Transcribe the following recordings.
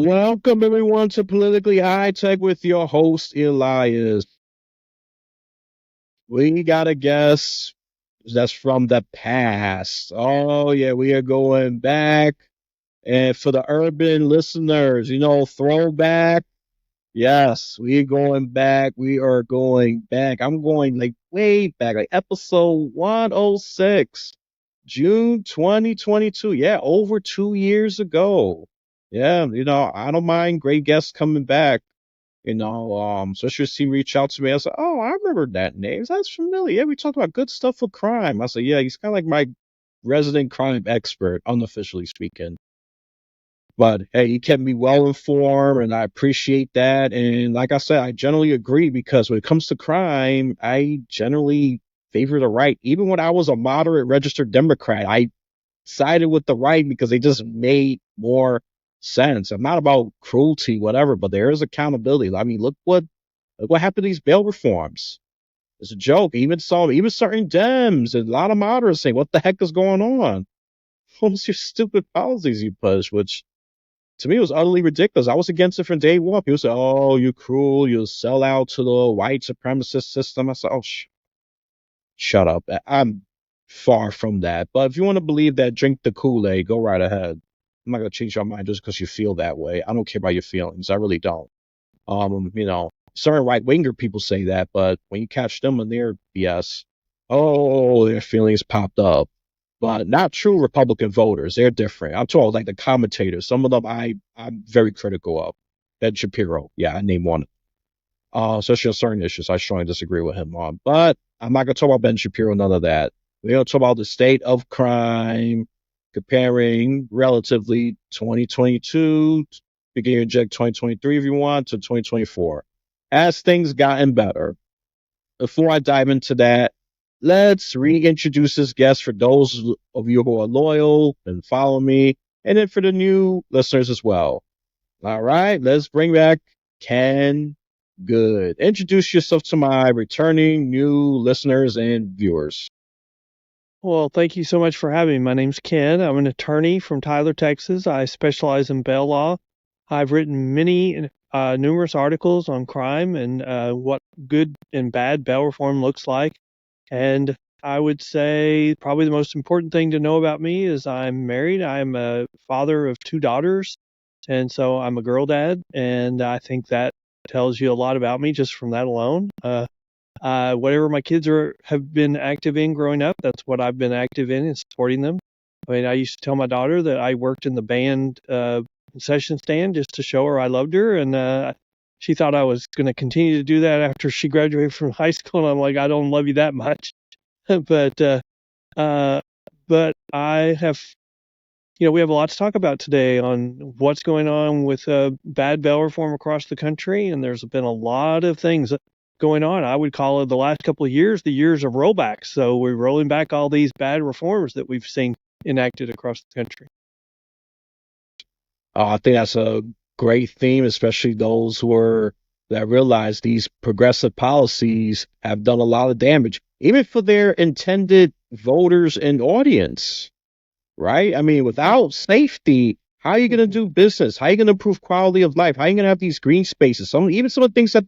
Welcome everyone to Politically High Tech with your host Elias. We got a guest that's from the past. Oh yeah, we are going back. And for the urban listeners, throwback. Yes, we're going back. We are going back. I'm going like way back, like episode 106, June 2022. Yeah, over 2 years ago. Yeah, I don't mind great guests coming back. Especially if he reach out to me. I said, "Oh, I remember that name. That's familiar. Yeah, we talked about good stuff for crime." I said, "Yeah, he's kind of like my resident crime expert, unofficially speaking." But hey, he kept me well informed, and I appreciate that. And like I said, I generally agree because when it comes to crime, I generally favor the right. Even when I was a moderate registered Democrat, I sided with the right because they just made more sense. I'm not about cruelty, whatever, but there is accountability. I mean, look what happened to these bail reforms. It's a joke. Even certain Dems and a lot of moderates saying, "What the heck is going on? What's your stupid policies you push?" Which to me was utterly ridiculous. I was against it from day one. People say, "Oh, you're cruel. You'll sell out to the white supremacist system." I said, "Oh, shut up." I'm far from that. But if you want to believe that, drink the Kool-Aid, go right ahead. I'm not gonna change your mind just because you feel that way. I don't care about your feelings. I really don't. Certain right winger people say that, but when you catch them in their BS, oh, their feelings popped up. But not true Republican voters. They're different. I'm talking like the commentators. Some of them I'm very critical of. Ben Shapiro, yeah, I name one. Especially on certain issues, I strongly disagree with him on. But I'm not gonna talk about Ben Shapiro, none of that. We're gonna talk about the state of crime, comparing relatively 2022, beginning of 2023 if you want, to 2024. As things gotten better. Before I dive into that, let's reintroduce this guest for those of you who are loyal and follow me, and then for the new listeners as well. All right, let's bring back Ken Good. Introduce yourself to my returning new listeners and viewers. Well, thank you so much for having me. My name's Ken. I'm an attorney from Tyler, Texas. I specialize in bail law. I've written numerous articles on crime and what good and bad bail reform looks like. And I would say probably the most important thing to know about me is I'm married. I'm a father of two daughters. And so I'm a girl dad. And I think that tells you a lot about me just from that alone. Whatever my kids have been active in growing up, that's what I've been active in and supporting them. I mean, I used to tell my daughter that I worked in the band concession stand just to show her I loved her, and she thought I was going to continue to do that after she graduated from high school. And I'm like, I don't love you that much, uh, but I have. We have a lot to talk about today on what's going on with bad bail reform across the country, and there's been a lot of things going on. I would call it the last couple of years the years of rollbacks. So we're rolling back all these bad reforms that we've seen enacted across the country. I think that's a great theme, especially those that realize these progressive policies have done a lot of damage, even for their intended voters and audience. Right? I mean, without safety, how are you going to do business? How are you going to improve quality of life? How are you going to have these green spaces? Even some of the things that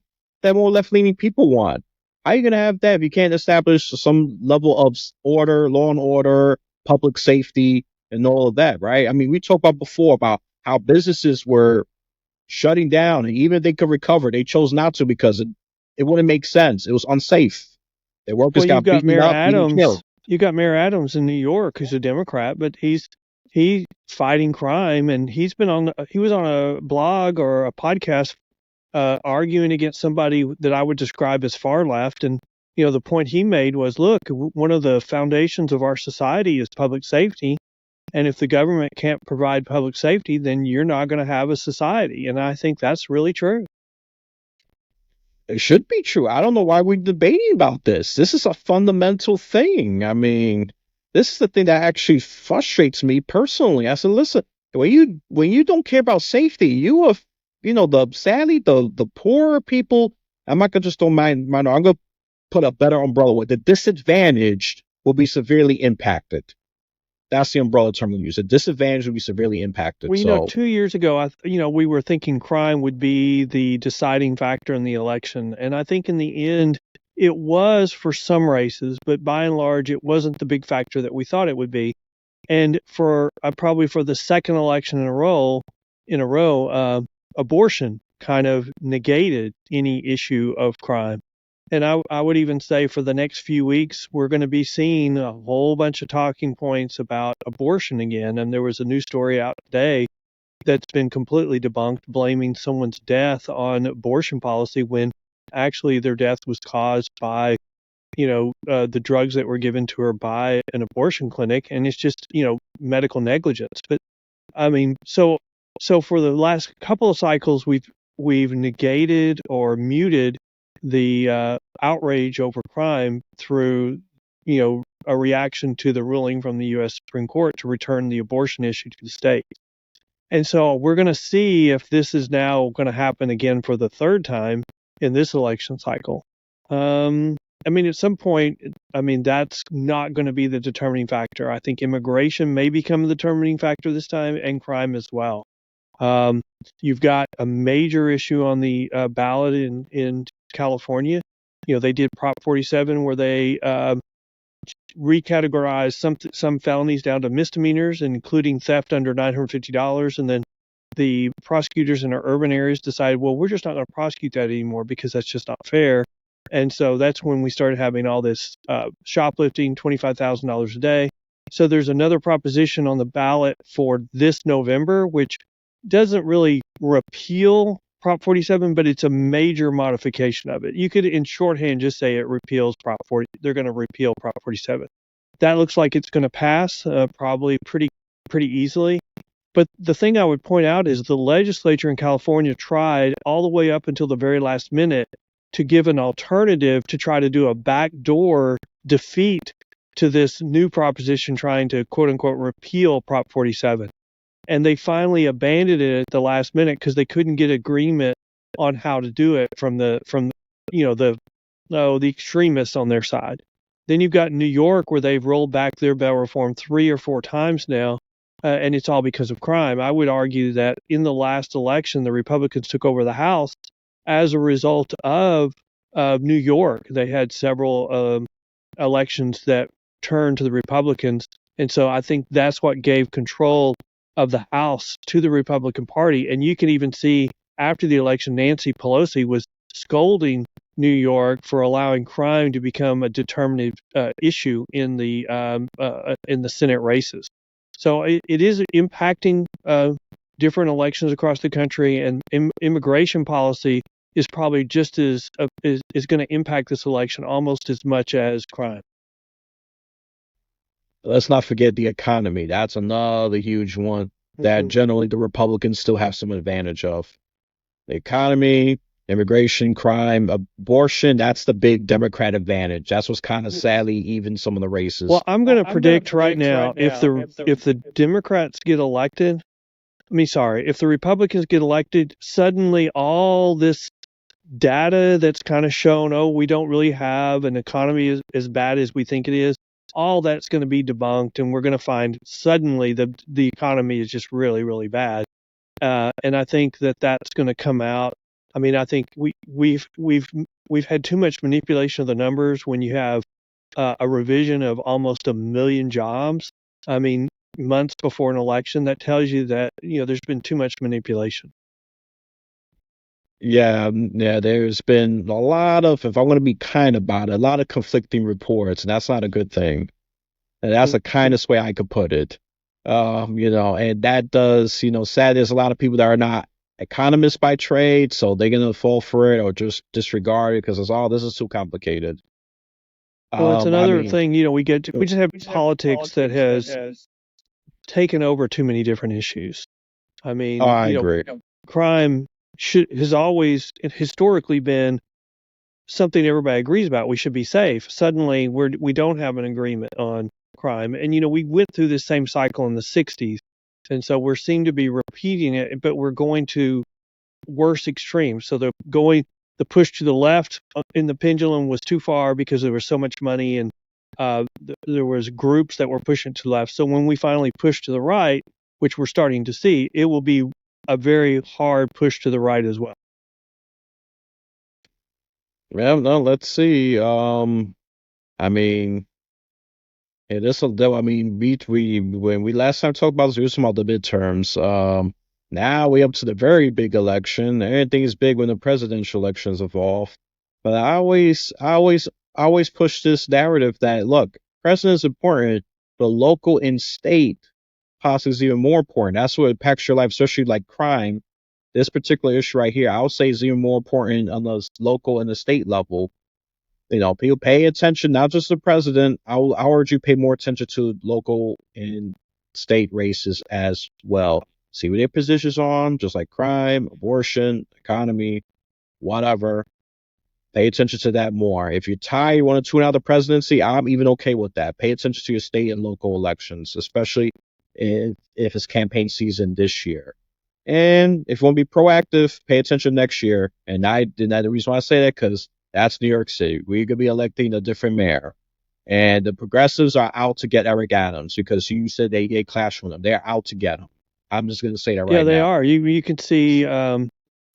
more left-leaning people want. How are you going to have that if you can't establish some level of order, law and order, public safety, and all of that, right? I mean, we talked about before about how businesses were shutting down, and even if they could recover, they chose not to because it wouldn't make sense. It was unsafe. Their workers got beaten up, beaten killed. You got Mayor Adams in New York, who's a Democrat, but he's fighting crime, and he was on a blog or a podcast arguing against somebody that I would describe as far left. And the point he made was, look, one of the foundations of our society is public safety, and if the government can't provide public safety, then you're not going to have a society. And I think that's really true. It should be true. I don't know why we're debating about this. This is a fundamental thing. I mean, this is the thing that actually frustrates me personally. I said, listen, when you don't care about safety, you are, sadly the poorer people. I'm not gonna just don't mind. I'm gonna put a better umbrella with the disadvantaged will be severely impacted. that's the umbrella term we use. The disadvantage will be severely impacted. Well, So 2 years ago, we were thinking crime would be the deciding factor in the election, and I think in the end, it was for some races, but by and large, it wasn't the big factor that we thought it would be. And for probably for the second election in a row, abortion kind of negated any issue of crime. And I would even say for the next few weeks, we're going to be seeing a whole bunch of talking points about abortion again. And there was a new story out today that's been completely debunked, blaming someone's death on abortion policy when actually their death was caused by, the drugs that were given to her by an abortion clinic. And it's just, medical negligence. But I mean, so for the last couple of cycles, we've negated or muted the outrage over crime through, a reaction to the ruling from the U.S. Supreme Court to return the abortion issue to the state. And so we're going to see if this is now going to happen again for the third time in this election cycle. At some point, that's not going to be the determining factor. I think immigration may become the determining factor this time, and crime as well. You've got a major issue on the ballot in California. They did Prop 47 where they recategorized some felonies down to misdemeanors, including theft under $950. And then the prosecutors in our urban areas decided, well, we're just not going to prosecute that anymore because that's just not fair. And so that's when we started having all this shoplifting, $25,000 a day. So there's another proposition on the ballot for this November, which doesn't really repeal Prop 47, but it's a major modification of it. You could, in shorthand, just say it repeals Prop 40. They're going to repeal Prop 47. That looks like it's going to pass probably pretty easily. But the thing I would point out is the legislature in California tried all the way up until the very last minute to give an alternative to try to do a backdoor defeat to this new proposition trying to, quote unquote, repeal Prop 47. And they finally abandoned it at the last minute because they couldn't get agreement on how to do it from the extremists on their side. Then you've got New York where they've rolled back their bail reform 3 or 4 times now, and it's all because of crime. I would argue that in the last election, the Republicans took over the House as a result of New York. They had several elections that turned to the Republicans, and so I think that's what gave control of the House to the Republican Party. And you can even see after the election, Nancy Pelosi was scolding New York for allowing crime to become a determinative issue in the Senate races. So it is impacting different elections across the country, and immigration policy is probably just is going to impact this election almost as much as crime. let's not forget the economy. That's another huge one that generally the Republicans still have some advantage of. The economy, immigration, crime, abortion, that's the big Democrat advantage. That's what's kind of sadly even some of the races. Well, I'm going to predict right now if the Democrats get elected, if the Republicans get elected, suddenly all this data that's kind of shown, we don't really have an economy as bad as we think it is, all that's going to be debunked, and we're going to find suddenly the economy is just really, really bad. And I think that's going to come out. I think we've had too much manipulation of the numbers when you have a revision of almost 1 million jobs. Months before an election, that tells you that there's been too much manipulation. Yeah, there's been a lot of, if I'm going to be kind about it, a lot of conflicting reports, and that's not a good thing. And that's the kindest way I could put it. And that does, sad there's a lot of people that are not economists by trade, so they're going to fall for it or just disregard it because this is too complicated. Well, it's another thing, we just have politics that has taken over too many different issues. I agree. Crime has always historically been something everybody agrees about. We should be safe. Suddenly, we don't have an agreement on crime, and we went through this same cycle in the 60s, and so we seem to be repeating it, but we're going to worse extremes. So the push to the left in the pendulum was too far because there was so much money and there was groups that were pushing to the left. So when we finally push to the right, which we're starting to see, it will be a very hard push to the right as well. Well, no, let's see. I mean, yeah, this will. I mean, we when we last time talked about this, we were talking about the midterms. Now we up to the very big election. Everything is big when the presidential elections evolve. But I always push this narrative that look, president is important, but local and state policy is even more important. That's what impacts your life, especially like crime. This particular issue right here, I would say is even more important on the local and the state level. People pay attention, not just the president. I urge you pay more attention to local and state races as well. See what their positions on, just like crime, abortion, economy, whatever. Pay attention to that more. If you're tired, you want to tune out the presidency, I'm even okay with that. Pay attention to your state and local elections, especially if it's campaign season this year. And if you want to be proactive, pay attention next year. And the reason why I say that because that's New York City. We're gonna be electing a different mayor, and the progressives are out to get Eric Adams because you said they clashed with him. They're out to get him. I'm just gonna say that Yeah, right they now. are. You can see, or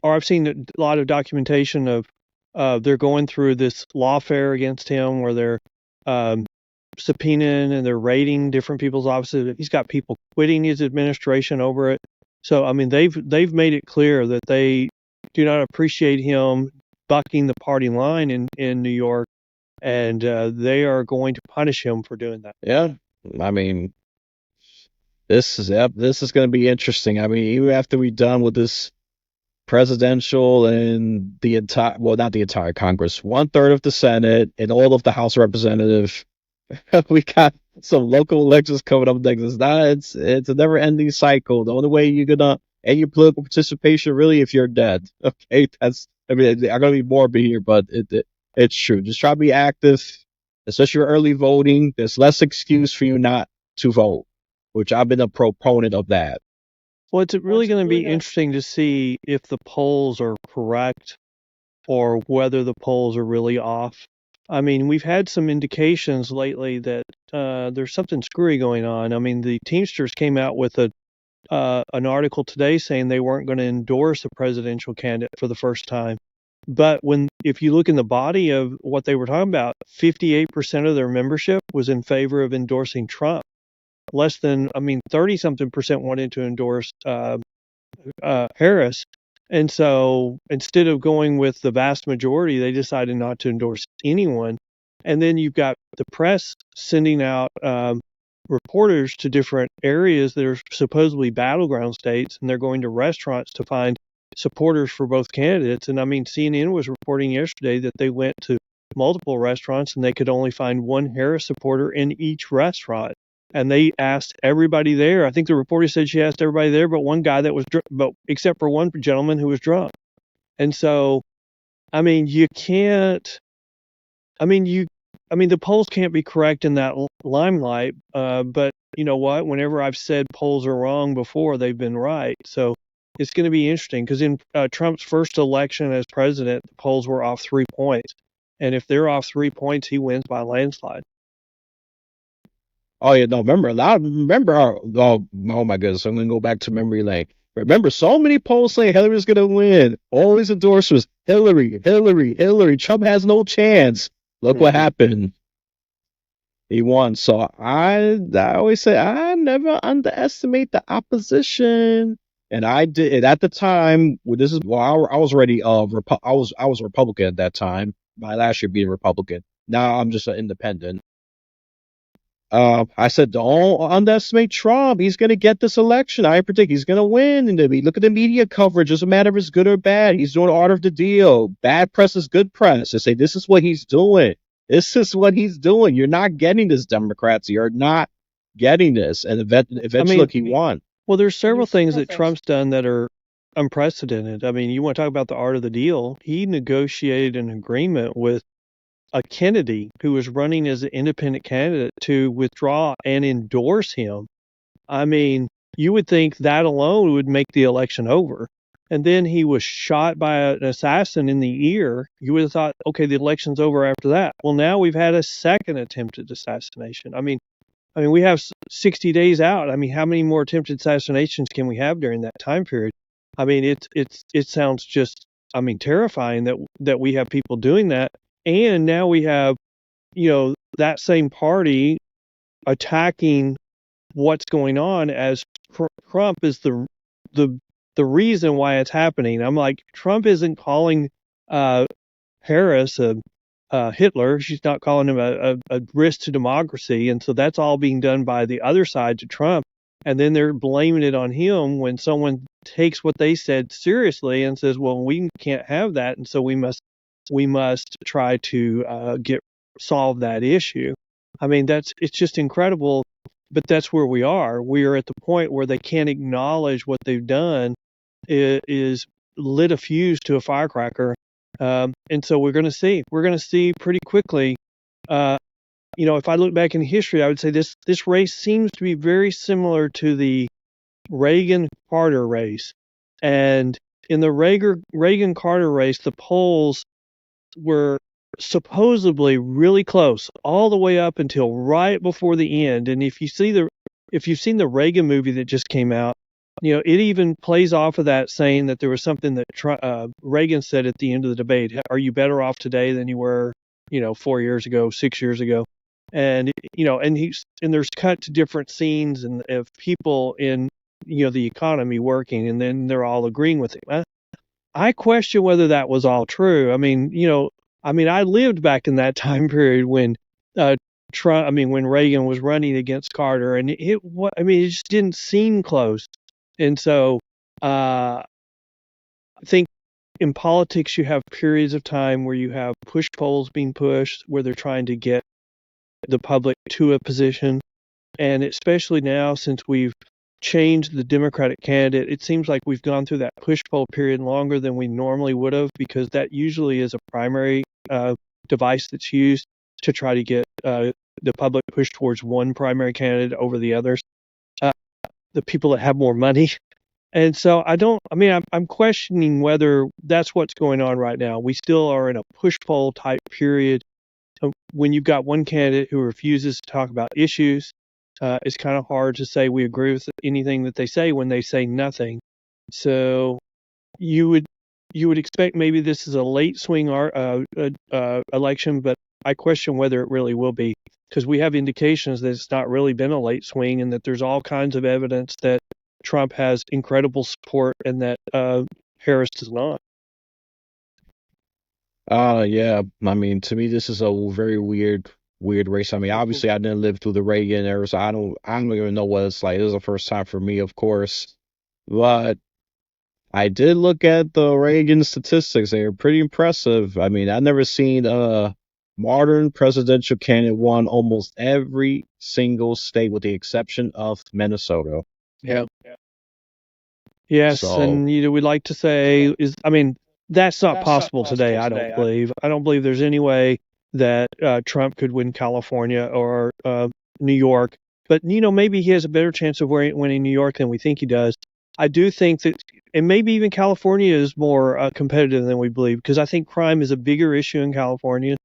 I've seen a lot of documentation of they're going through this lawfare against him where they're um, subpoenaing and they're raiding different people's offices. He's got people quitting his administration over it. So I mean, they've made it clear that they do not appreciate him bucking the party line in New York, and they are going to punish him for doing that. Yeah, I mean, this is gonna be interesting. I mean, even after we're done with this presidential and the entire, well, not the entire Congress, 1/3 of the Senate and all of the House of Representatives, we got some local elections coming up next. It's a never ending cycle. The only way you're gonna end your political participation really if you're dead. Okay, I mean I'm gonna be morbid here, but it's true. Just try to be active, especially early voting. There's less excuse for you not to vote, which I've been a proponent of that. Well, it's really going to be interesting to see if the polls are correct or whether the polls are really off. I mean, we've had some indications lately that there's something screwy going on. I mean, the Teamsters came out with an article today saying they weren't going to endorse a presidential candidate for the first time. But if you look in the body of what they were talking about, 58% of their membership was in favor of endorsing Trump. Less than, I mean, 30-something percent wanted to endorse Harris. And so instead of going with the vast majority, they decided not to endorse anyone. And then you've got the press sending out reporters to different areas that are supposedly battleground states, and they're going to restaurants to find supporters for both candidates. And I mean, CNN was reporting yesterday that they went to multiple restaurants and they could only find one Harris supporter in each restaurant. And they asked everybody there. I think the reporter said she asked everybody there, but one guy that was, but except for one gentleman who was drunk. And so, I mean, you can't. I mean, the polls can't be correct in that limelight. But you know what? Whenever I've said polls are wrong before, they've been right. So it's going to be interesting because in Trump's first election as president, the polls were off 3 points, and if they're off 3 points, he wins by a landslide. Oh yeah, no, oh my goodness, I'm gonna go back to memory lane. Remember, so many polls saying Hillary's gonna win. All these endorsements, Hillary, Hillary, Hillary. Trump has no chance. Look what happened. He won. So I always say I never underestimate the opposition. And I did it at the time. This is well, I was already I was a Republican at that time. My last year being a Republican. Now I'm just an independent. I said, don't underestimate Trump. He's going to get this election. I predict he's going to win. And look at the media coverage. Doesn't matter if it's good or bad. He's doing art of the deal. Bad press is good press. They say, this is what he's doing. This is what he's doing. You're not getting this, Democrats. You're not getting this. And eventually, look, he won. Well, there's several things that Trump's done that are unprecedented. I mean, you want to talk about the art of the deal. He negotiated an agreement with a Kennedy who was running as an independent candidate to withdraw and endorse him. I mean, you would think that alone would make the election over. and then he was shot by an assassin in the ear, you would have thought, okay, the election's over after that. Well, now we've had a second attempted assassination. I mean, we have 60 days out. I mean, how many more attempted assassinations can we have during that time period? I mean, it sounds just, I mean, terrifying that we have people doing that, and now we have, that same party attacking what's going on as Trump is the the reason why it's happening. I'm like, Trump isn't calling uh, Harris Hitler. She's not calling him a risk to democracy, and so that's all being done by the other side to Trump. And then they're blaming it on him when someone takes what they said seriously and says, "Well, we can't have that, and so we must try to get solve that issue." I mean, it's just incredible, but that's where we are. We are at the point where they can't acknowledge what they've done is lit a fuse to a firecracker, and so we're going to see. We're going to see pretty quickly. If I look back in history, I would say this race seems to be very similar to the Reagan-Carter race, and in the Reagan-Carter race, the polls were supposedly really close all the way up until right before the end. And if you've seen the Reagan movie that just came out, it even plays off of that, saying that there was something that Reagan said at the end of the debate: "Are you better off today than you were, 4 years ago, 6 years ago?" And and there's cut to different scenes and of people in the economy working, and then they're all agreeing with him. I question whether that was all true. I lived back in that time period when when Reagan was running against Carter, and it just didn't seem close. And so, I think in politics you have periods of time where you have push polls being pushed, where they're trying to get the public to a position, and especially now since we've changed the Democratic candidate, it seems like we've gone through that push poll period longer than we normally would have, because that usually is a primary device that's used to try to get the public pushed towards one primary candidate over the others, the people that have more money. And so I'm questioning whether that's what's going on right now. We still are in a push poll type period. When you've got one candidate who refuses to talk about issues, it's kind of hard to say we agree with anything that they say when they say nothing. So you would expect maybe this is a late swing election, but I question whether it really will be, because we have indications that it's not really been a late swing, and that there's all kinds of evidence that Trump has incredible support and that Harris does not. Yeah. I mean, to me, this is a very weird race. I mean, obviously, I didn't live through the Reagan era, so I don't even know what it's like. This is the first time for me, of course, but I did look at the Reagan statistics. They are pretty impressive. I mean, I've never seen a modern presidential candidate won almost every single state with the exception of Minnesota. Yeah. Yes, So, and we'd like to say that's not possible today. I don't believe. I don't believe there's any way that Trump could win California or New York. But maybe he has a better chance of winning New York than we think he does. I do think that, and maybe even California is more competitive than we believe, because I think crime is a bigger issue in California.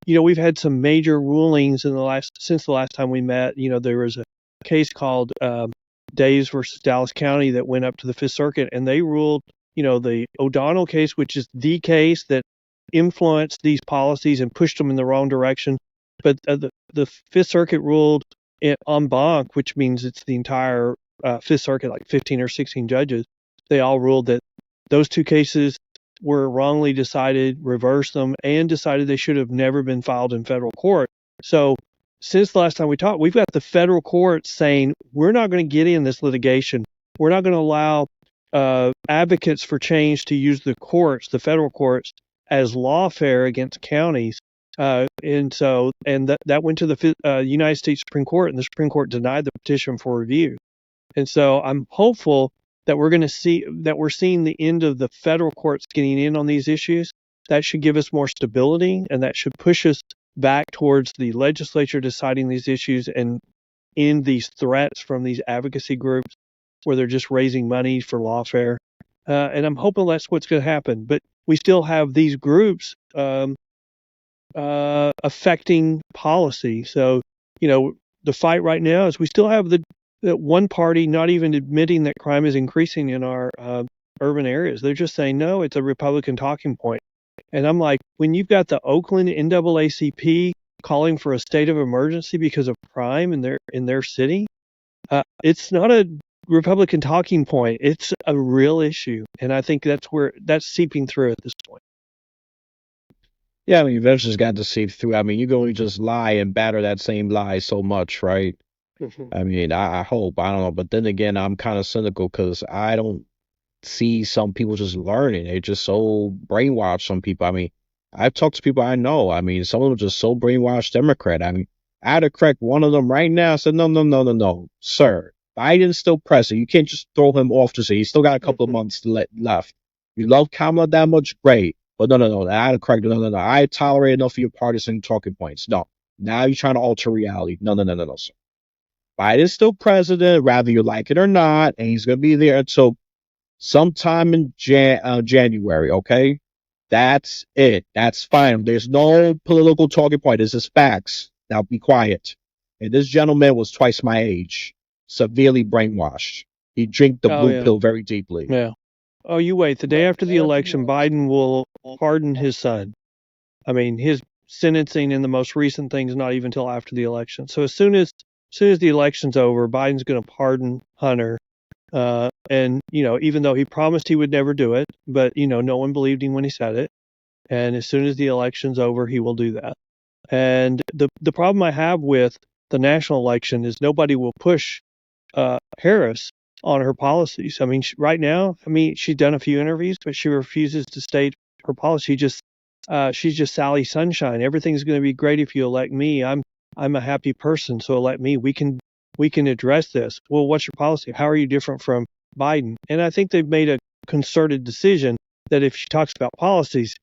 We've had some major rulings since the last time we met. There was a case called Days versus Dallas County that went up to the Fifth Circuit, and they ruled, the O'Donnell case, which is the case that influenced these policies and pushed them in the wrong direction. But the Fifth Circuit ruled it en banc, which means it's the entire Fifth Circuit, like 15 or 16 judges. They all ruled that those two cases were wrongly decided, reversed them, and decided they should have never been filed in federal court. So since the last time we talked, we've got the federal courts saying we're not going to get in this litigation. We're not going to allow advocates for change to use the federal courts, as lawfare against counties. And that went to the United States Supreme Court, and the Supreme Court denied the petition for review. And so I'm hopeful that we're seeing the end of the federal courts getting in on these issues. That should give us more stability, and that should push us back towards the legislature deciding these issues and end these threats from these advocacy groups where they're just raising money for lawfare. and I'm hoping that's what's going to happen. But we still have these groups affecting policy. So, the fight right now is we still have the one party not even admitting that crime is increasing in our urban areas. They're just saying, no, it's a Republican talking point. And I'm like, when you've got the Oakland NAACP calling for a state of emergency because of crime in their city, it's not a Republican talking point. It's a real issue, and I think that's seeping through at this point. Yeah, I mean, eventually it's got to seep through. I mean, you can only just lie and batter that same lie so much, right? Mhm. I mean, I hope. I don't know. But then again, I'm kind of cynical because I don't see some people just learning. They're just so brainwashed, some people. I mean, I've talked to people I know. I mean, some of them are just so brainwashed Democrat. I mean, I had to correct one of them right now. I said, no, no, no, no, no, sir. Biden's still president. You can't just throw him off to say he's still got a couple of Mhm. months left. You love Kamala that much? Great. But no, no, no. I had to correct. No, no, no. I tolerate enough of your partisan talking points. No. Now you're trying to alter reality. No, no, no, no, no, sir. Biden's still president, whether you like it or not, and he's going to be there until sometime in January, okay? That's it. That's fine. There's no political talking point. This is facts. Now be quiet. And this gentleman was twice my age, severely brainwashed. He drank the Oh blue yeah, pill very deeply. yeah. Oh, you wait. The day after the election, Biden will pardon his son. I mean, his sentencing in the most recent thing is not even until after the election. So as soon as the election's over, Biden's going to pardon Hunter. And even though he promised he would never do it, but no one believed him when he said it. And as soon as the election's over, he will do that. And the problem I have with the national election is nobody will push Harris on her policies. I mean, right now, she's done a few interviews, but she refuses to state her policy. She's just Sally Sunshine. Everything's going to be great if you elect me. I'm a happy person, so elect me. We can address this. Well, what's your policy? How are you different from Biden? And I think they've made a concerted decision that if she talks about policies,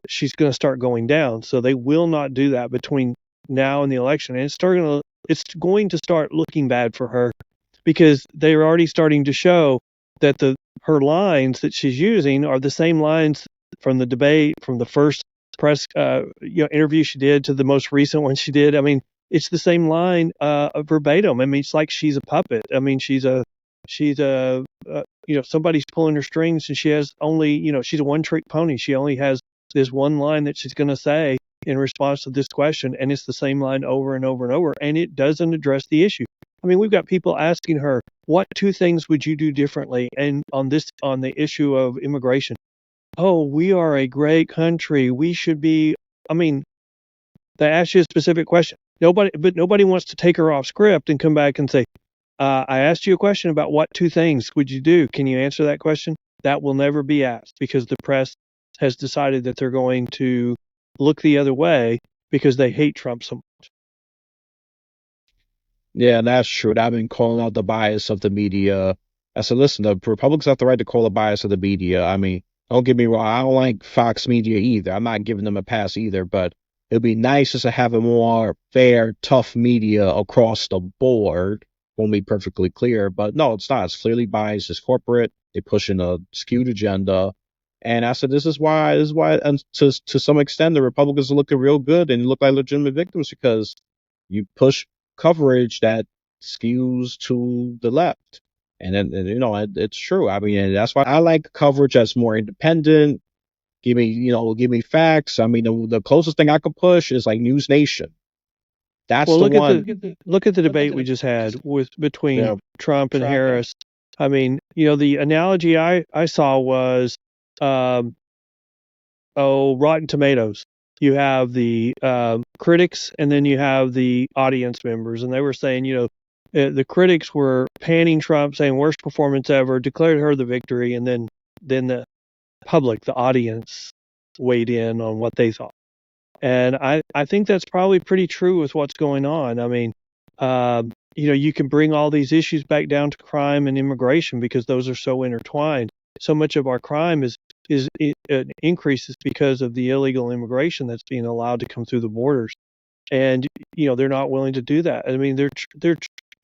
she's going to start going down. So they will not do that between now and the election, and it's going to start looking bad for her because they're already starting to show that her lines that she's using are the same lines from the debate, from the first press interview she did to the most recent one she did. I mean, it's the same line verbatim. I mean, it's like she's a puppet. I mean, somebody's pulling her strings, and she has only, she's a one-trick pony. She only has this one line that she's going to say in response to this question, and it's the same line over and over and over, and it doesn't address the issue. I mean, we've got people asking her, what two things would you do differently? And on the issue of immigration, oh, we are a great country. We should be, I mean, they ask you a specific question. Nobody wants to take her off script and come back and say, I asked you a question about what two things would you do? Can you answer that question? That will never be asked because the press has decided that they're going to look the other way because they hate Trump so much. Yeah, that's true. I've been calling out the bias of the media. I said, listen, the Republicans have the right to call the bias of the media. I mean, don't get me wrong. I don't like Fox Media either. I'm not giving them a pass either, but it'd be nice just to have a more fair, tough media across the board. Won't be perfectly clear, but no, it's not. It's clearly biased. It's corporate. They're pushing a skewed agenda. And I said, this is why, and to some extent, the Republicans are looking real good and look like legitimate victims because you push coverage that skews to the left. And then, it's true. I mean, and that's why I like coverage that's more independent. Give me facts. I mean, the closest thing I could push is like News Nation. That's Well, the look at the debate we just had between yeah, Trump and Harris. I mean, the analogy I saw was, um, Rotten Tomatoes. You have the critics, and then you have the audience members, and they were saying, the critics were panning Trump, saying worst performance ever, declared her the victory, and then the public, the audience, weighed in on what they thought. And I think that's probably pretty true with what's going on. I mean, you can bring all these issues back down to crime and immigration because those are so intertwined. So much of our crime increases because of the illegal immigration that's being allowed to come through the borders, and they're not willing to do that. I mean,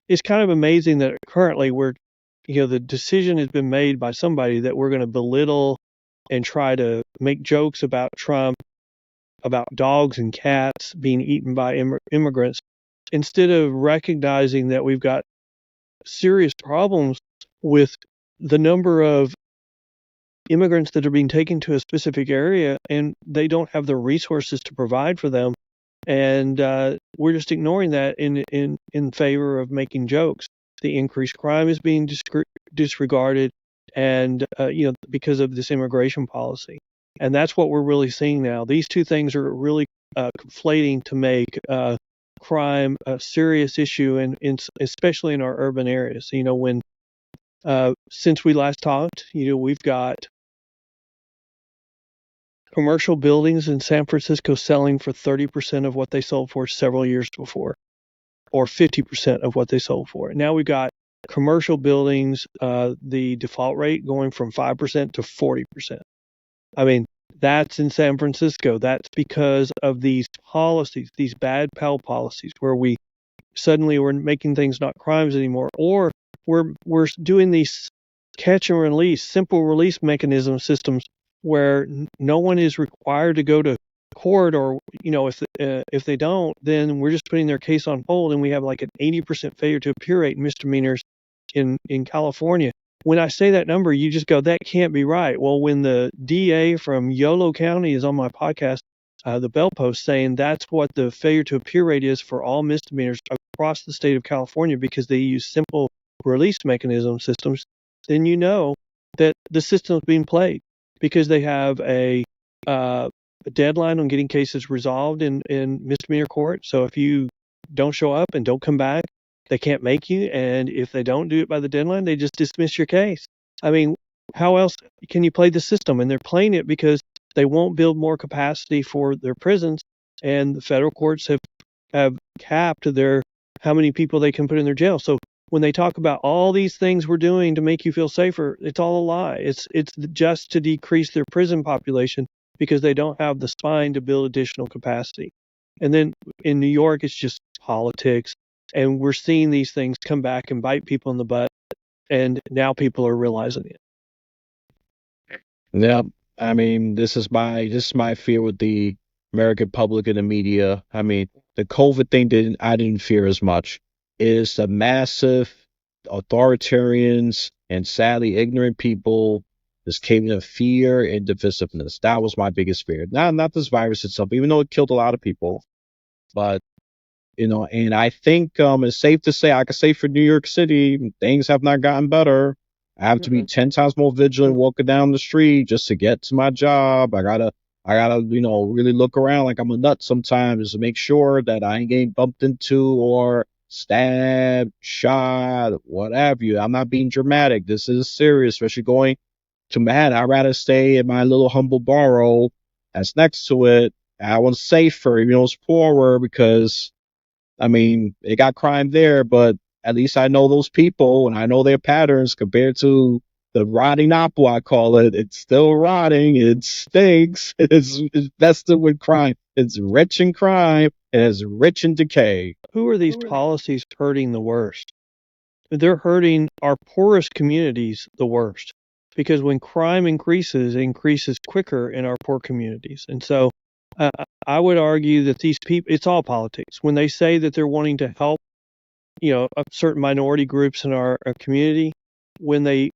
it's kind of amazing that currently we're the decision has been made by somebody that we're going to belittle and try to make jokes about Trump, about dogs and cats being eaten by immigrants, instead of recognizing that we've got serious problems with the number of immigrants that are being taken to a specific area and they don't have the resources to provide for them. And we're just ignoring that in favor of making jokes. The increased crime is being disregarded, and because of this immigration policy. And that's what we're really seeing now. These two things are really conflating to make crime a serious issue, especially in our urban areas. When since we last talked, we've got commercial buildings in San Francisco selling for 30% of what they sold for several years before, or 50% of what they sold for. Now we've got commercial buildings, the default rate going from 5% to 40%. I mean, that's in San Francisco. That's because of these policies, these bad Pell policies, where we suddenly we're making things not crimes anymore, or we're doing these catch and release, simple release mechanism systems where no one is required to go to court, or if they don't, then we're just putting their case on hold, and we have like an 80% failure to appear rate in misdemeanors in California. When I say that number, you just go, that can't be right. Well, when the DA from Yolo County is on my podcast, the Bell Post, saying that's what the failure to appear rate is for all misdemeanors across the state of California because they use simple release mechanism systems, then you know that the system is being played because they have a deadline on getting cases resolved in misdemeanor court. So if you don't show up and don't come back, they can't make you. And if they don't do it by the deadline, they just dismiss your case. I mean, how else can you play the system? And they're playing it because they won't build more capacity for their prisons. And the federal courts have capped how many people they can put in their jail. So when they talk about all these things we're doing to make you feel safer, it's all a lie. It's just to decrease their prison population because they don't have the spine to build additional capacity. And then in New York, it's just politics. And we're seeing these things come back and bite people in the butt. And now people are realizing it. Yeah, I mean, this is my fear with the American public and the media. I mean, the COVID thing I didn't fear as much. It is the massive authoritarians and sadly ignorant people just caving to fear and divisiveness. That was my biggest fear. Not this virus itself, even though it killed a lot of people, but and I think it's safe to say, I could say for New York City, things have not gotten better. I have to be 10 times more vigilant walking down the street just to get to my job. I gotta, really look around like I'm a nut sometimes to make sure that I ain't getting bumped into or stabbed, shot, what have you. I'm not being dramatic. This is serious, especially going to Manhattan. I'd rather stay in my little humble borough that's next to it. I was safer, it's poorer because I mean, it got crime there, but at least I know those people and I know their patterns compared to the rotting apple, I call it. It's still rotting. It stinks. It's invested with crime. It's rich in crime and it's rich in decay. Who are these policies hurting the worst? They're hurting our poorest communities the worst because when crime increases, it increases quicker in our poor communities. And so uh, I would argue that these people, it's all politics. When they say that they're wanting to help, certain minority groups in our community, when they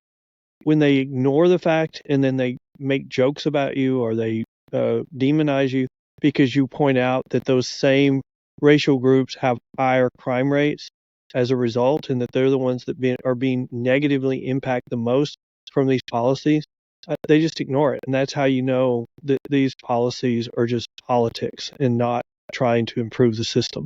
ignore the fact and then they make jokes about you or they demonize you because you point out that those same racial groups have higher crime rates as a result, and that they're the ones that are being negatively impacted the most from these policies, they just ignore it. And that's how you know that these policies are just politics and not trying to improve the system.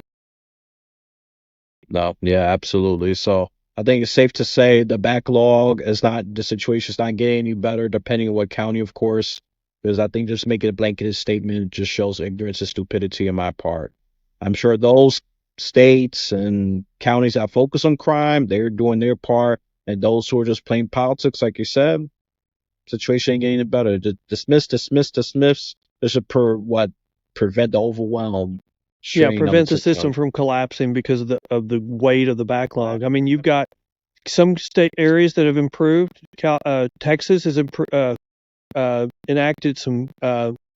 No, yeah, absolutely. So I think it's safe to say the situation is not getting any better depending on what county, of course, because I think just making a blanketed statement just shows ignorance and stupidity on my part. I'm sure those states and counties that focus on crime, they're doing their part, and those who are just playing politics, like you said, situation ain't getting any better. Just dismiss, dismiss, dismiss. This should prevent the overwhelm Yeah, strain on the prevent the system. system from collapsing because of the weight of the backlog. I mean, you've got some state areas that have improved. Texas has enacted some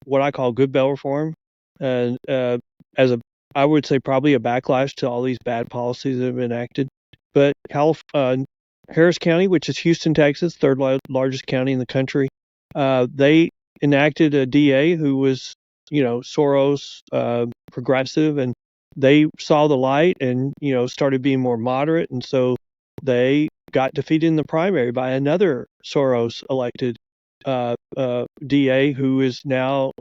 what I call good bail reform, and as a I would say probably a backlash to all these bad policies that have been enacted. But Harris County, which is Houston, Texas, third largest county in the country, they enacted a DA who was, Soros progressive, and they saw the light and started being more moderate, and so they got defeated in the primary by another Soros elected DA who is now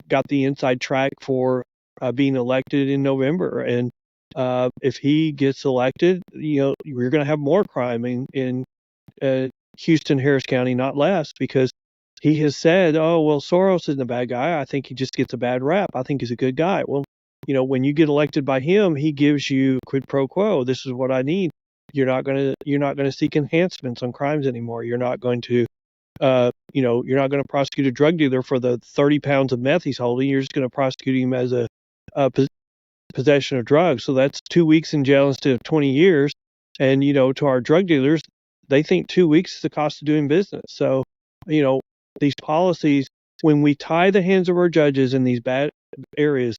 got the inside track for being elected in November. And if he gets elected, we're going to have more crime in Houston, Harris County, not less, because he has said, "Oh, well, Soros isn't a bad guy. I think he just gets a bad rap. I think he's a good guy." Well, when you get elected by him, he gives you quid pro quo. This is what I need. You're not gonna seek enhancements on crimes anymore. You're not going to you're not going to prosecute a drug dealer for the 30 pounds of meth he's holding. You're just going to prosecute him as a possession of drugs. So that's 2 weeks in jail instead of 20 years. And, to our drug dealers, they think 2 weeks is the cost of doing business. So, these policies, when we tie the hands of our judges in these bad areas,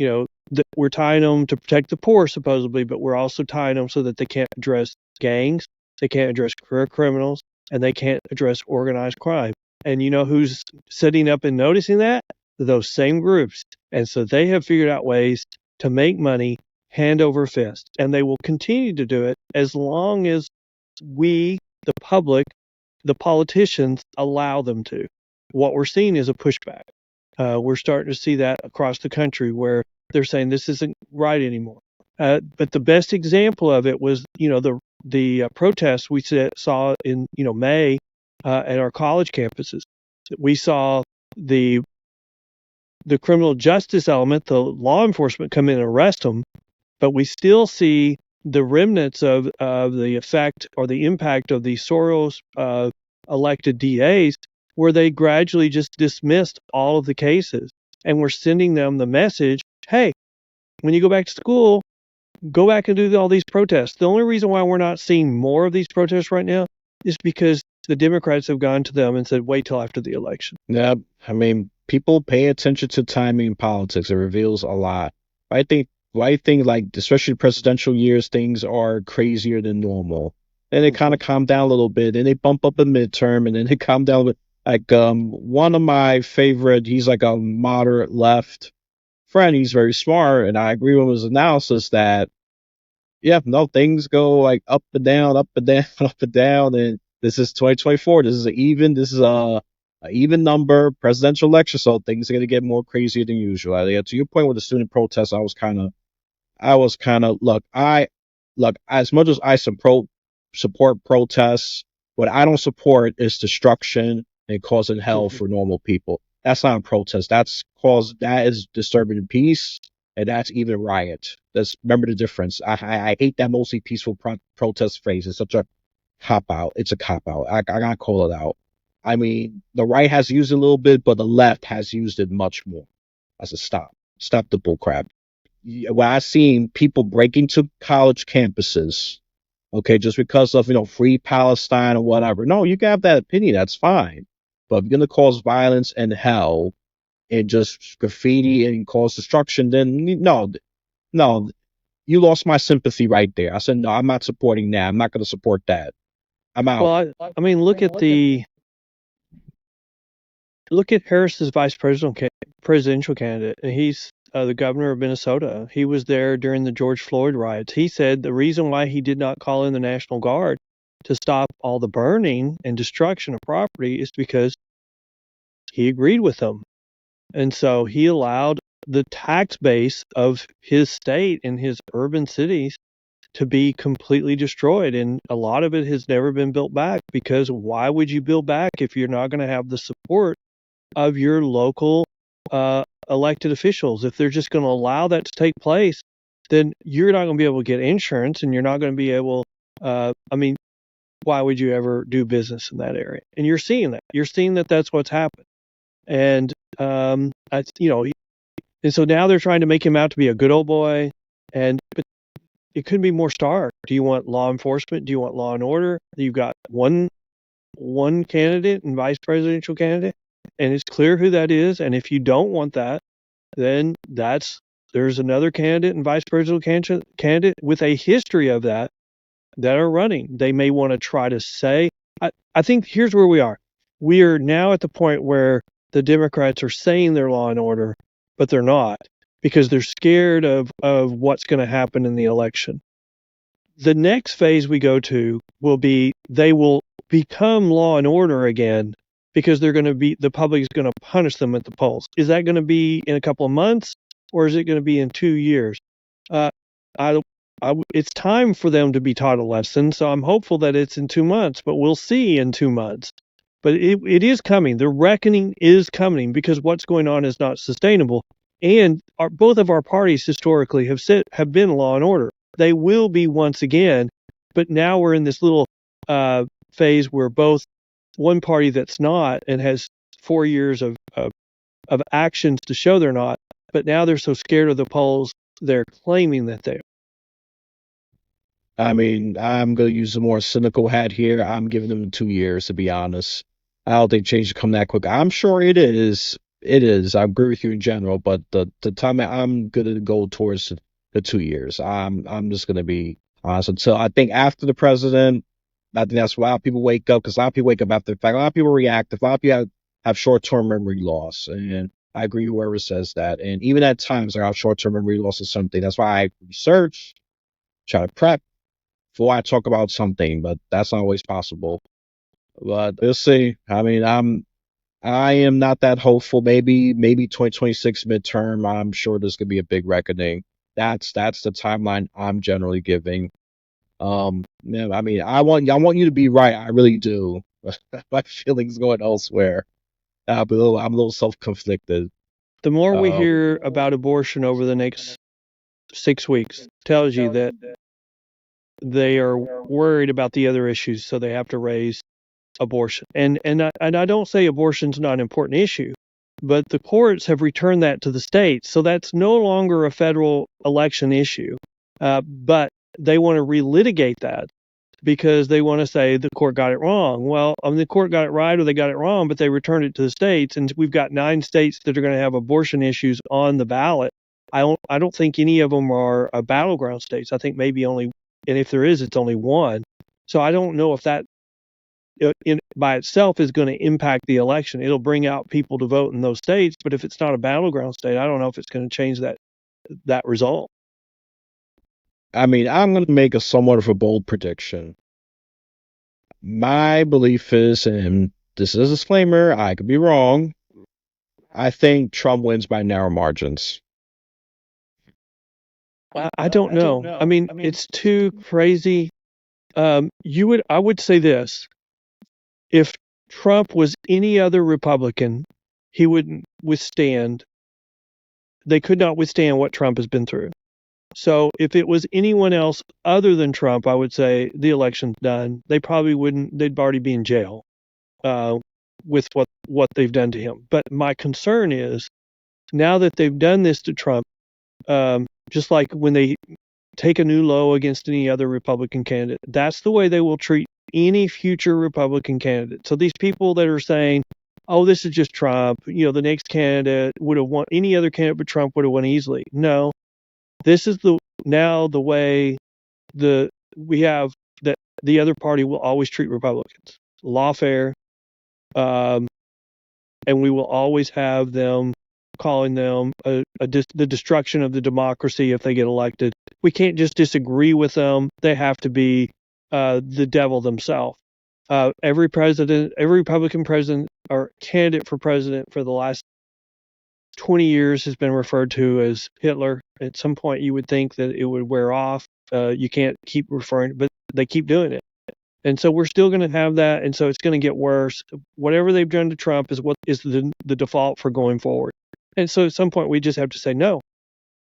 we're tying them to protect the poor, supposedly, but we're also tying them so that they can't address gangs, they can't address career criminals, and they can't address organized crime. And you know who's sitting up and noticing that? Those same groups. And so they have figured out ways to make money hand over fist. And they will continue to do it as long as we, the public, the politicians, allow them to. What we're seeing is a pushback. We're starting to see that across the country where they're saying this isn't right anymore. But the best example of it was, the protests we saw in May at our college campuses. We saw the criminal justice element, the law enforcement, come in and arrest them, but we still see the remnants of the effect or the impact of the Soros elected DAs, where they gradually just dismissed all of the cases, and we're sending them the message, hey, when you go back to school, go back and do all these protests. The only reason why we're not seeing more of these protests right now is because the Democrats have gone to them and said, wait till after the election. Yeah, I mean, people pay attention to timing in politics. It reveals a lot. I think like especially presidential years, things are crazier than normal. And they kind of calm down a little bit, and they bump up a midterm, and then they calm down a bit. Like one of my favorite, he's like a moderate left friend. He's very smart, and I agree with his analysis that yeah, no, things go like up and down, up and down, up and down, and this is 2024. This is a even number presidential election, so things are gonna get more crazier than usual. To your point with the student protests, I was kind of as much as I support protests, what I don't support is destruction and causing hell for normal people. That's not a protest. That is disturbing the peace, and that's even riot. Remember the difference. I hate that mostly peaceful protest phrase. It's such a cop out. It's a cop out. I gotta call it out. I mean, the right has used it a little bit, but the left has used it much more. I said, stop the bullcrap. When I seen people break into college campuses, okay, just because of free Palestine or whatever. No, you can have that opinion. That's fine. But if you're gonna cause violence and hell and just graffiti and cause destruction, then no, you lost my sympathy right there. I said no, I'm not supporting that. I'm not gonna support that. I'm out. Well, I mean, look at Harris's presidential candidate, and he's the governor of Minnesota. He was there during the George Floyd riots. He said the reason why he did not call in the National Guard to stop all the burning and destruction of property is because he agreed with them. And so he allowed the tax base of his state and his urban cities to be completely destroyed. And a lot of it has never been built back, because why would you build back if you're not going to have the support of your local elected officials? If they're just going to allow that to take place, then you're not going to be able to get insurance, and you're not going to be able, why would you ever do business in that area? And you're seeing that. You're seeing that that's what's happened. And, and so now they're trying to make him out to be a good old boy. But it could be more stark. Do you want law enforcement? Do you want law and order? You've got one candidate and vice presidential candidate, and it's clear who that is. And if you don't want that, then there's another candidate and vice presidential candidate with a history of that are running. They may want to try to say, I think here's where we are. We are now at the point where the Democrats are saying they're law and order, but they're not, because they're scared of what's going to happen in the election. The next phase we go to will be they will become law and order again, because the public is going to punish them at the polls. Is that going to be in a couple of months, or is it going to be in 2 years? Uh, it's time for them to be taught a lesson, so I'm hopeful that it's in 2 months, but we'll see in 2 months. But it is coming. The reckoning is coming, because what's going on is not sustainable. And both of our parties historically have been law and order. They will be once again, but now we're in this little phase where both one party that's not and has 4 years of actions to show they're not, but now they're so scared of the polls, they're claiming that they are. I mean, I'm gonna use a more cynical hat here. I'm giving them 2 years, to be honest. I don't think change will come that quick. I'm sure it is. It is. I agree with you in general, but the time I'm gonna go towards the 2 years. I'm just gonna be honest. Until I think after the president, I think that's why people wake up, because a lot of people wake up after the fact. A lot of people react. A lot of people have short-term memory loss, and I agree with whoever says that. And even at times, I have short-term memory loss or something. That's why I research, try to prep before I talk about something, but that's not always possible. But we'll see. I mean, I am not that hopeful. Maybe 2026 midterm. I'm sure there's gonna be a big reckoning. That's the timeline I'm generally giving. Yeah, I mean, I want you to be right. I really do. My feelings going elsewhere. I'm a little self-conflicted. The more we Um, hear about abortion over the next 6 weeks tells you that they are worried about the other issues, so they have to raise abortion. And I don't say abortion's not an important issue, but the courts have returned that to the states, so that's no longer a federal election issue. But they want to relitigate that, because they want to say the court got it wrong. Well, I mean, the court got it right or they got it wrong, but they returned it to the states, and we've got 9 states that are going to have abortion issues on the ballot. I don't think any of them are battleground states. I think maybe only, and if there is, it's only one. So I don't know if that by itself is going to impact the election. It'll bring out people to vote in those states, but if it's not a battleground state, I don't know if it's going to change that result. I mean, I'm gonna make a somewhat of a bold prediction. My belief is, and this is a disclaimer, I could be wrong. I think Trump wins by narrow margins. I don't know. I mean, it's too crazy. I would say this: if Trump was any other Republican, he wouldn't withstand. They could not withstand what Trump has been through. So if it was anyone else other than Trump, I would say the election's done. They probably wouldn't. They'd already be in jail uh, with what they've done to him. But my concern is, now that they've done this to Trump, just like when they take a new low against any other Republican candidate, that's the way they will treat any future Republican candidate. So these people that are saying, "Oh, this is just Trump," the next candidate would have won, any other candidate but Trump would have won easily. No, this is the way we have that the other party will always treat Republicans lawfare, um, and we will always have them calling them the destruction of the democracy if they get elected. We can't just disagree with them; they have to be the devil themselves. Every Republican president or candidate for president for the last 20 years has been referred to as Hitler. At some point, you would think that it would wear off. You can't keep referring, but they keep doing it. And so we're still going to have that. And so it's going to get worse. Whatever they've done to Trump is what is the default for going forward. And so at some point, we just have to say, no,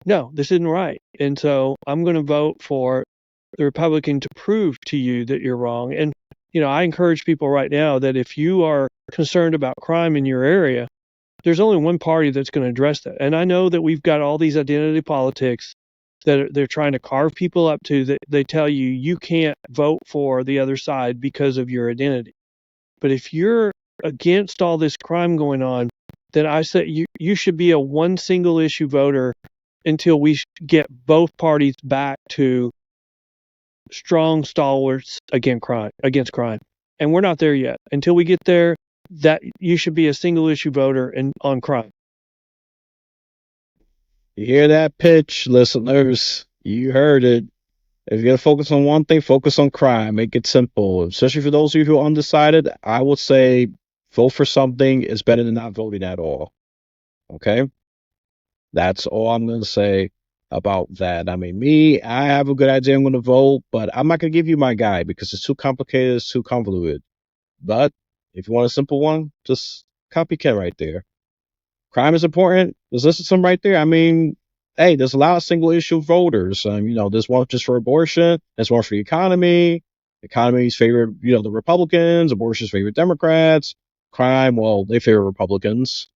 this isn't right. And so I'm going to vote for the Republican to prove to you that you're wrong. And, I encourage people right now that if you are concerned about crime in your area, there's only one party that's going to address that. And I know that we've got all these identity politics that they're trying to carve people up to, that they tell you you can't vote for the other side because of your identity. But if you're against all this crime going on, then I say you should be a one single issue voter until we get both parties back to strong stalwarts against crime. And we're not there yet. Until we get there, that you should be a single issue voter on crime. You hear that pitch, listeners? You heard it. If you're gonna focus on one thing, focus on crime. Make it simple. Especially for those of you who are undecided, I would say vote for something is better than not voting at all. Okay? That's all I'm gonna say about that. I mean, me, I have a good idea I'm gonna vote, but I'm not gonna give you my guy because it's too complicated, it's too convoluted. But if you want a simple one, just copycat right there. Crime is important. There's listen to some right there. I mean, hey, there's a lot of single issue voters. There's one just for abortion. There's one for the economy. Economy's favorite, the Republicans. Abortion's favorite Democrats. Crime, well, they favor Republicans.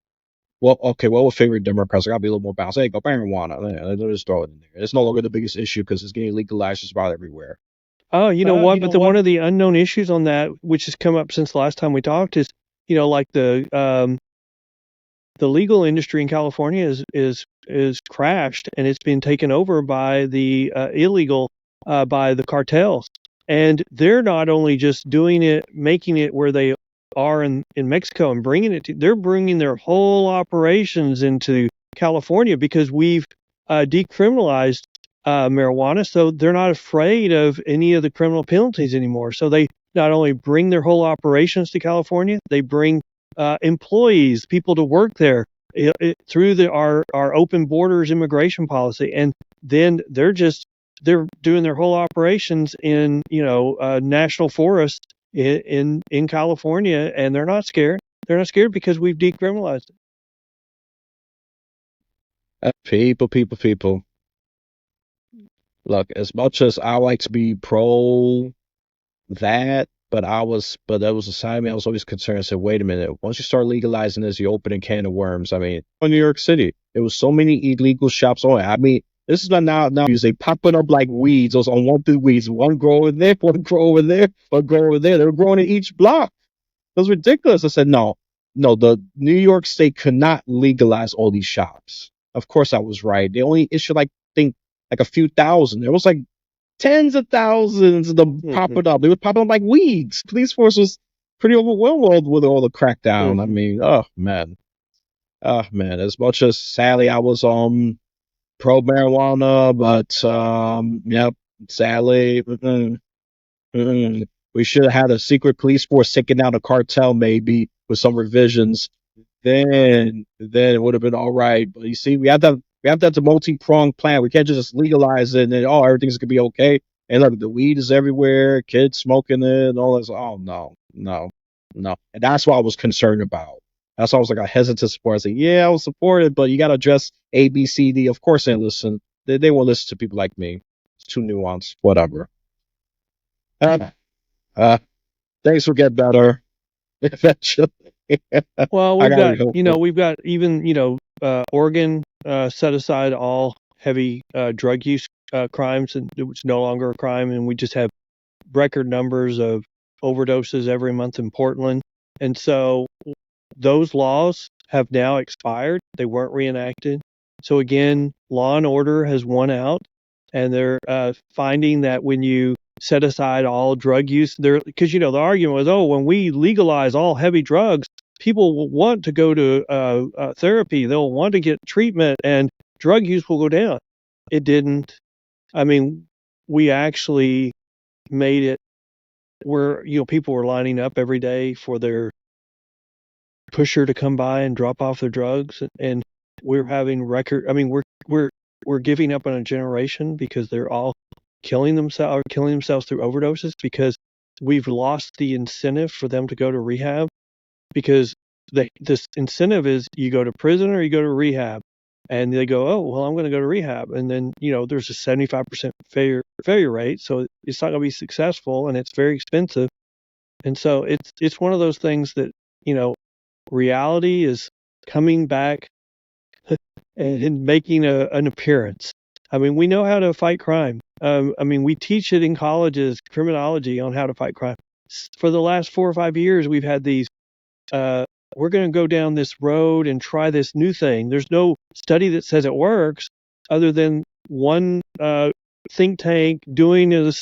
Well, okay, well, with favorite Democrats, I gotta be a little more balanced. Hey, go marijuana. Yeah, they'll just throw it in there. It's no longer the biggest issue because it's getting legalized just about everywhere. Oh, you know what? But one of the unknown issues on that, which has come up since the last time we talked, is like the legal industry in California is crashed, and it's been taken over by the illegal by the cartels. And they're not only just doing it, making it where they are in Mexico and bringing it to, they're bringing their whole operations into California because we've decriminalized marijuana. So they're not afraid of any of the criminal penalties anymore. So they not only bring their whole operations to California, they bring employees, people to work there through our open borders immigration policy. And then they're doing their whole operations in national forests in California, and they're not scared. They're not scared because we've decriminalized it. People. Look, as much as I like to be pro that, but that was a side of me. I was always concerned. I said, wait a minute. Once you start legalizing this, you open a can of worms. I mean, in New York City, there was so many illegal shops on it. I mean, this is not now. They popping up like weeds. Those unwanted weeds. One grow over there, one grow over there, one grow over there. They were growing in each block. It was ridiculous. I said, no, the New York State could not legalize all these shops. Of course, I was right. They only issued like a few thousand. There was like tens of thousands of them popping up. They were popping up like weeds. Police force was pretty overwhelmed with all the crackdown. I mean, oh man. As much as sadly I was pro marijuana, but yep, sadly we should have had a secret police force taking down a cartel maybe with some revisions. Then it would have been all right. But you see, we have the multi-pronged plan. We can't just legalize it and then everything's gonna be okay. And look, the weed is everywhere, kids smoking it, and all this. Oh no. And that's what I was concerned about. That's why I was like a hesitant to support. I said, yeah, I will support it, but you gotta address A, B, C, D. Of course they listen. They won't listen to people like me. It's too nuanced. Whatever. Uh, uh, things will get better eventually. Well, we've got even Oregon set aside all heavy drug use crimes, and it's no longer a crime, and we just have record numbers of overdoses every month in Portland. And so those laws have now expired. They weren't reenacted. So again, law and order has won out, and they're finding that when you set aside all drug use, because the argument was, oh, when we legalize all heavy drugs, people will want to go to therapy. They'll want to get treatment, and drug use will go down. It didn't. I mean, we actually made it where people were lining up every day for their pusher to come by and drop off their drugs, and we're having record. I mean, we're giving up on a generation because they're all killing themselves through overdoses because we've lost the incentive for them to go to rehab, because this incentive is you go to prison or you go to rehab, and they go, oh well, I'm going to go to rehab, and then there's a 75% failure rate, so it's not going to be successful, and it's very expensive. And so it's one of those things that reality is coming back and making an appearance. I mean, we know how to fight crime. I mean, we teach it in colleges, criminology, on how to fight crime. For the last 4 or 5 years, we've had these, we're going to go down this road and try this new thing. There's no study that says it works other than one think tank doing a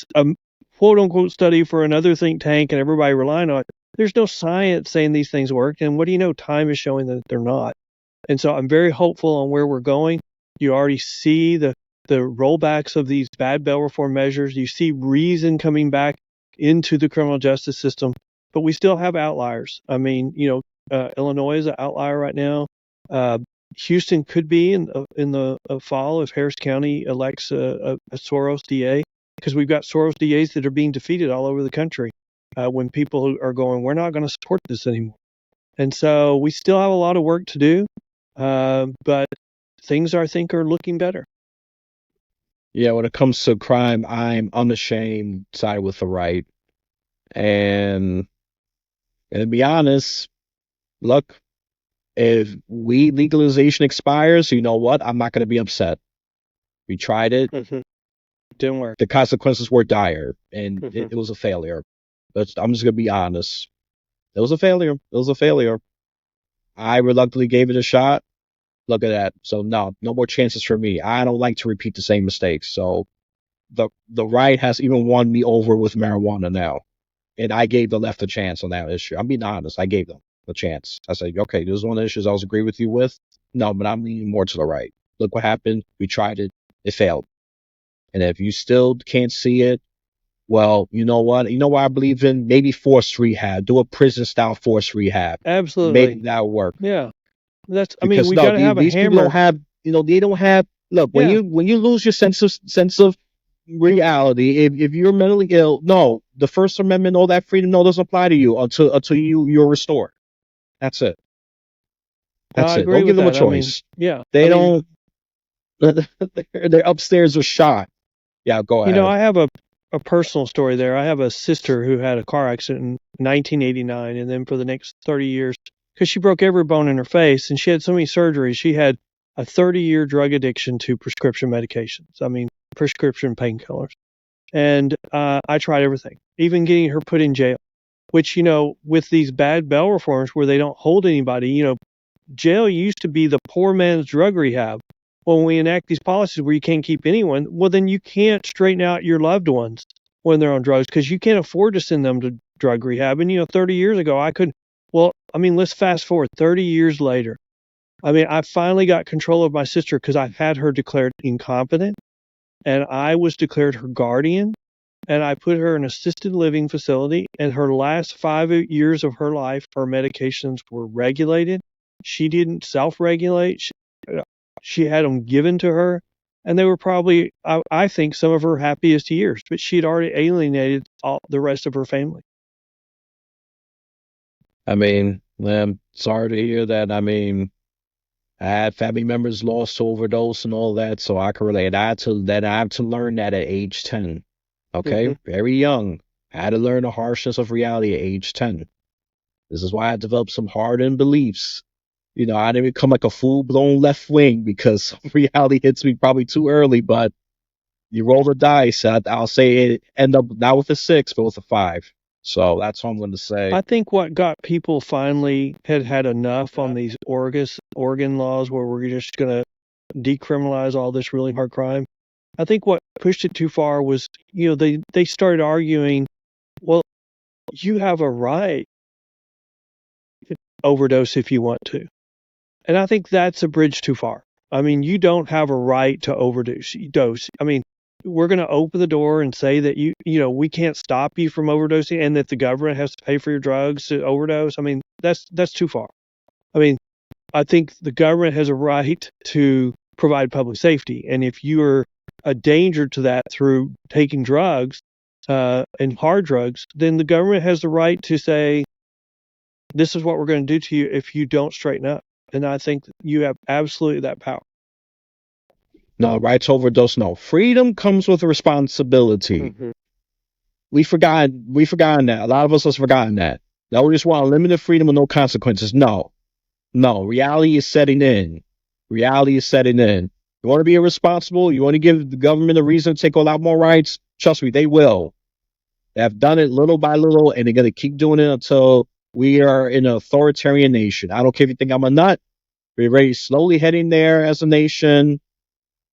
quote unquote study for another think tank and everybody relying on it. There's no science saying these things work. And what do you know? Time is showing that they're not. And so I'm very hopeful on where we're going. You already see the rollbacks of these bad bail reform measures. You see reason coming back into the criminal justice system, but we still have outliers. I mean, Illinois is an outlier right now. Houston could be in the fall if Harris County elects a Soros DA, because we've got Soros DAs that are being defeated all over the country when people are going, we're not going to support this anymore. And so we still have a lot of work to do, but things I think are looking better. Yeah, when it comes to crime, I'm unashamed side with the right. And, and to be honest, look, if weed legalization expires, you know what? I'm not going to be upset. We tried it. Mm-hmm. Didn't work. The consequences were dire, and it was a failure. But I'm just going to be honest. It was a failure. It was a failure. I reluctantly gave it a shot. Look at that. So no more chances for me. I don't like to repeat the same mistakes. So the right has even won me over with marijuana now. And I gave the left a chance on that issue. I'm being honest. I gave them a chance. I said, okay, this is one of the issues I was agree with you with. No, but I'm leaning more to the right. Look what happened. We tried it. It failed. And if you still can't see it, well, you know what? You know what I believe in? Maybe forced rehab. Do a prison style forced rehab. Absolutely. Maybe that'll work. Yeah. That's, I Because mean, we got to have a these people hammer. don't have, they don't have, look, when you lose your sense of reality, if you're mentally ill, no, the First Amendment, all that freedom, no, doesn't apply to you until you're restored. That's it. That's I it. agree Don't give with them a that. I mean, choice. yeah. They don't. They're upstairs with shot. Yeah, go ahead. I have a personal story there. I have a sister who had a car accident in 1989, and then for the next 30 years, because she broke every bone in her face and she had so many surgeries, she had a 30-year drug addiction to prescription medications. I mean, prescription painkillers. And I tried everything, even getting her put in jail, which, with these bad bail reforms where they don't hold anybody, jail used to be the poor man's drug rehab. Well, when we enact these policies where you can't keep anyone, well, then you can't straighten out your loved ones when they're on drugs because you can't afford to send them to drug rehab. And, 30 years ago, I could, well, I mean, let's fast forward 30 years later. I mean, I finally got control of my sister because I had her declared incompetent and I was declared her guardian. And I put her in an assisted living facility, and her last 5 years of her life, her medications were regulated. She didn't self-regulate. She had them given to her, and they were probably, I think, some of her happiest years. But she had already alienated the rest of her family. I mean, I'm sorry to hear that. I mean, I had family members lost to overdose and all that, so I can relate. I had to learn that at age 10. Okay, very young. I had to learn the harshness of reality at age 10. This is why I developed some hardened beliefs. I didn't become like a full-blown left wing because reality hits me probably too early, but you roll the dice. I'll say it end up not with a 6, but with a 5. So that's what I'm going to say. I think what got people finally had enough on these Oregon laws where we're just going to decriminalize all this really hard crime. I think what pushed it too far was, they started arguing, well, you have a right to overdose if you want to. And I think that's a bridge too far. I mean, you don't have a right to overdose. I mean, we're going to open the door and say that we can't stop you from overdosing and that the government has to pay for your drugs to overdose. I mean, that's too far. I mean, I think the government has a right to provide public safety. And if you are a danger to that through taking drugs and hard drugs, then the government has the right to say, this is what we're going to do to you if you don't straighten up. And I think you have absolutely that power. No, right to overdose, no. Freedom comes with a responsibility. We've forgotten that. A lot of us have forgotten that. Now we just want unlimited freedom with no consequences. No. Reality is setting in. You want to be irresponsible? You want to give the government a reason to take a lot more rights? Trust me, they will. They have done it little by little, and they're going to keep doing it until we are in an authoritarian nation. I don't care if you think I'm a nut. We're already slowly heading there as a nation.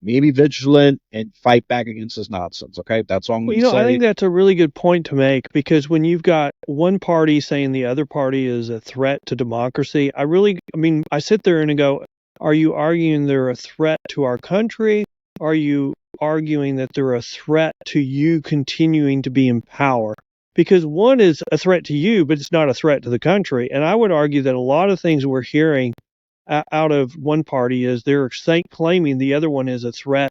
Maybe vigilant and fight back against this nonsense. Okay, that's all I'm Well, going to I say. think that's a really good point to make because when you've got one party saying the other party is a threat to democracy, I sit there and I go, are you arguing they're a threat to our country? Are you arguing that they're a threat to you continuing to be in power? Because one is a threat to you, but it's not a threat to the country. And I would argue that a lot of things we're hearing out of one party is they're claiming the other one is a threat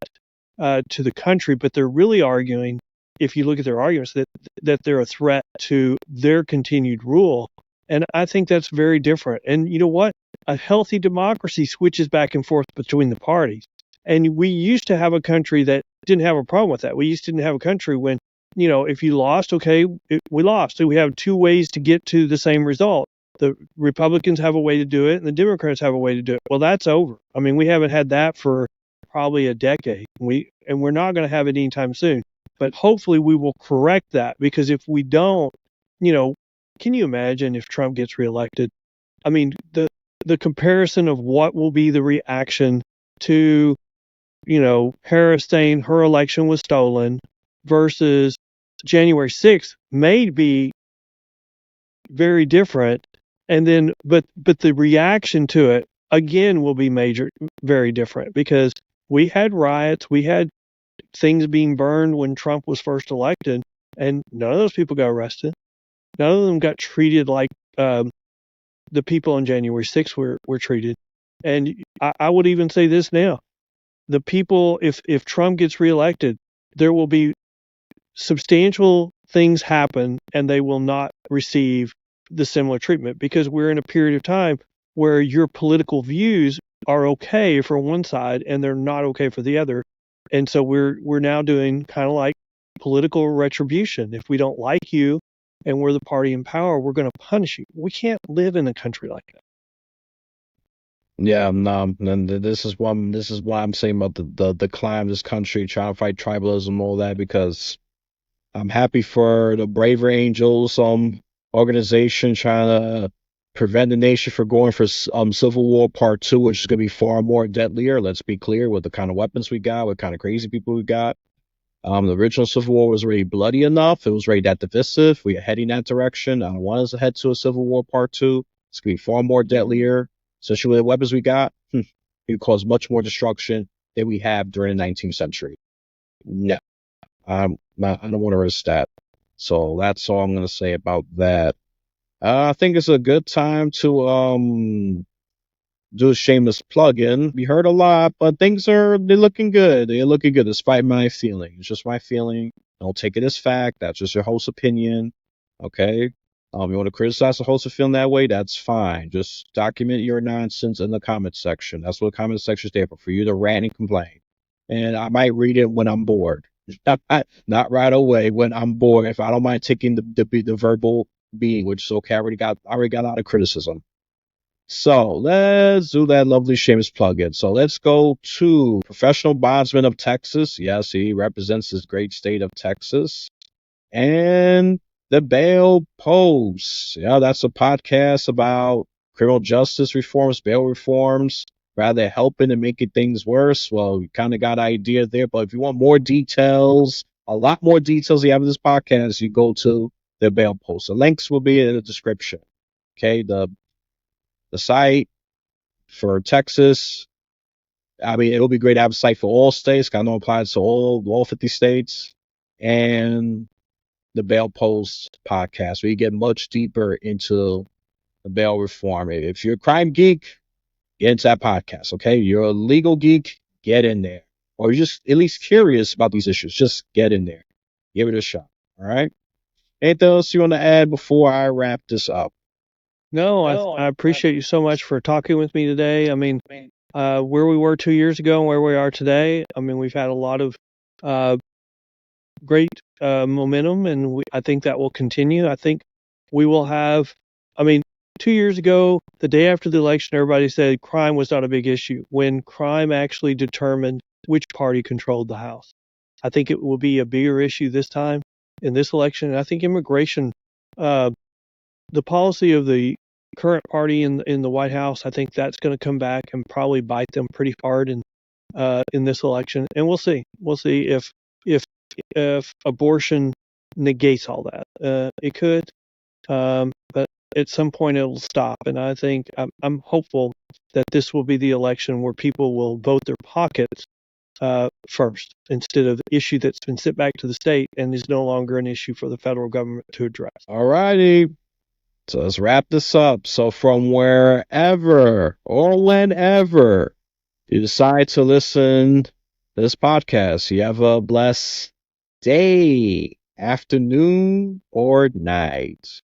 to the country, but they're really arguing, if you look at their arguments, that they're a threat to their continued rule. And I think that's very different. And you know what? A healthy democracy switches back and forth between the parties. And we used to have a country that didn't have a problem with that. We used to didn't have a country when, if you lost, okay, we lost. So we have two ways to get to the same result. The Republicans have a way to do it, and the Democrats have a way to do it. Well, that's over. I mean, we haven't had that for probably a decade. We're not going to have it anytime soon. But hopefully, we will correct that because if we don't, can you imagine if Trump gets reelected? I mean, the comparison of what will be the reaction to, Harris saying her election was stolen versus January 6th may be very different. And then, but the reaction to it again will be very different because we had riots, we had things being burned when Trump was first elected, and none of those people got arrested. None of them got treated like the people on January 6th were treated. And I would even say this now: the people, if Trump gets reelected, there will be substantial things happen, and they will not receive the similar treatment because we're in a period of time where your political views are okay for one side and they're not okay for the other. And so we're now doing kind of like political retribution. If we don't like you and we're the party in power, we're going to punish you. We can't live in a country like that. Yeah, no, and this is why I'm saying about the decline of this country, trying to fight tribalism, all that, because I'm happy for the Braver Angels organization trying to prevent the nation from going for Civil War Part Two, which is going to be far more deadlier. Let's be clear with the kind of weapons we got, what kind of crazy people we got. The original Civil War was already bloody enough. It was already that divisive. We are heading that direction. I don't want us to head to a Civil War Part Two. It's going to be far more deadlier, especially with the weapons we got. It could cause much more destruction than we have during the 19th century. No, I don't want to risk that. So that's all I'm going to say about that. I think it's a good time to do a shameless plug-in. We heard a lot, but they're looking good. They're looking good despite my feeling. It's just my feeling. Don't take it as fact. That's just your host's opinion. Okay. You want to criticize the host of feeling that way? That's fine. Just document your nonsense in the comment section. That's what the comment section is there for you to rant and complain. And I might read it when I'm bored. Not right away when I'm bored. If I don't mind taking the verbal beating, which is okay. I already got a lot of criticism. So let's do that lovely Seamus plug-in. So let's go to Professional Bondsman of Texas. Yes, he represents this great state of Texas. And the Bail Post. Yeah, that's a podcast about criminal justice reforms, bail reforms, rather helping and making things worse. Well, we kind of got an idea there, but if you want more details, a lot more details you have in this podcast, you go to the Bail Post. The links will be in the description. Okay, the site for Texas. I mean, it'll be great to have a site for all states. I know it applies to all 50 states. And the Bail Post podcast, where you get much deeper into the bail reform. If you're a crime geek, get into that podcast, okay? You're a legal geek, get in there. Or you're just at least curious about these issues, just get in there. Give it a shot, all right? Anything else you want to add before I wrap this up? No, I appreciate you so much for talking with me today. I mean, where we were 2 years ago and where we are today, I mean, we've had a lot of uh, great momentum, and I think that will continue. I think we will have, I mean, 2 years ago, the day after the election, everybody said crime was not a big issue, when crime actually determined which party controlled the House. I think it will be a bigger issue this time in this election. And I think immigration, the policy of the current party in the White House, I think that's going to come back and probably bite them pretty hard in this election. And we'll see. We'll see if abortion negates all that. It could, but at some point it'll stop. And I think I'm hopeful that this will be the election where people will vote their pockets first, instead of the issue that's been sent back to the state and is no longer an issue for the federal government to address. All righty. So let's wrap this up. So from wherever or whenever you decide to listen to this podcast, you have a blessed day, afternoon, or night.